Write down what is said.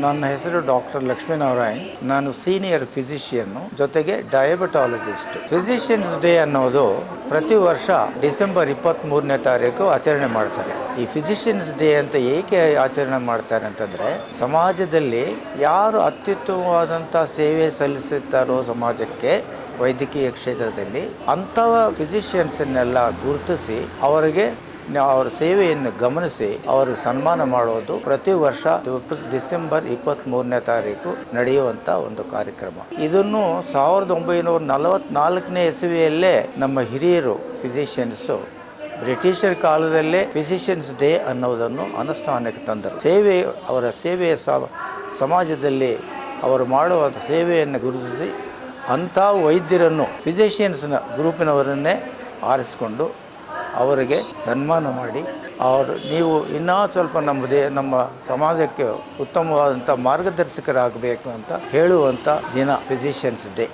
ನನ್ನ ಹೆಸರು ಡಾಕ್ಟರ್ ಲಕ್ಷ್ಮೀನಾರಾಯಣ್. ನಾನು ಸೀನಿಯರ್ ಫಿಸಿಷಿಯನ್ನು, ಜೊತೆಗೆ ಡಯಾಬಿಟಾಲಜಿಸ್ಟ್. ಫಿಸಿಷಿಯನ್ಸ್ ಡೇ ಅನ್ನೋದು ಪ್ರತಿ ವರ್ಷ ಡಿಸೆಂಬರ್ 23ನೇ ತಾರೀಕು ಆಚರಣೆ ಮಾಡ್ತಾರೆ. ಈ ಫಿಸಿಷಿಯನ್ಸ್ ಡೇ ಅಂತ ಏಕೆ ಆಚರಣೆ ಮಾಡ್ತಾರೆ ಅಂತಂದರೆ, ಸಮಾಜದಲ್ಲಿ ಯಾರು ಅತ್ಯುತ್ತಮವಾದಂಥ ಸೇವೆ ಸಲ್ಲಿಸುತ್ತಾರೋ ಸಮಾಜಕ್ಕೆ ವೈದ್ಯಕೀಯ ಕ್ಷೇತ್ರದಲ್ಲಿ, ಅಂಥವ ಫಿಸಿಷಿಯನ್ಸನ್ನೆಲ್ಲ ಗುರುತಿಸಿ ಅವರಿಗೆ ಅವರ ಸೇವೆಯನ್ನು ಗಮನಿಸಿ ಅವರಿಗೆ ಸನ್ಮಾನ ಮಾಡೋದು ಪ್ರತಿ ವರ್ಷ ಡಿಸೆಂಬರ್ 23ನೇ ತಾರೀಕು ನಡೆಯುವಂಥ ಒಂದು ಕಾರ್ಯಕ್ರಮ. ಇದನ್ನು 1944ನೇ ಇಸವಿಯಲ್ಲೇ ನಮ್ಮ ಹಿರಿಯರು ಫಿಸಿಷಿಯನ್ಸು ಬ್ರಿಟಿಷರ ಕಾಲದಲ್ಲೇ ಫಿಸಿಷಿಯನ್ಸ್ ಡೇ ಅನ್ನೋದನ್ನು ಅನುಷ್ಠಾನಕ್ಕೆ ತಂದರು. ಅವರ ಸೇವೆಯ ಸಮಾಜದಲ್ಲಿ ಅವರು ಮಾಡುವ ಸೇವೆಯನ್ನು ಗುರುತಿಸಿ ಅಂಥ ವೈದ್ಯರನ್ನು ಫಿಸಿಷಿಯನ್ಸ್ನ ಗ್ರೂಪಿನವರನ್ನೇ ಆರಿಸಿಕೊಂಡು ಅವರಿಗೆ ಸನ್ಮಾನ ಮಾಡಿ, ನೀವು ಇನ್ನೂ ಸ್ವಲ್ಪ ನಮ್ಮ ಸಮಾಜಕ್ಕೆ ಉತ್ತಮವಾದಂಥ ಮಾರ್ಗದರ್ಶಕರಾಗಬೇಕು ಅಂತ ಹೇಳುವಂಥ ದಿನ ಫಿಸಿಷಿಯನ್ಸ್ ಡೇ.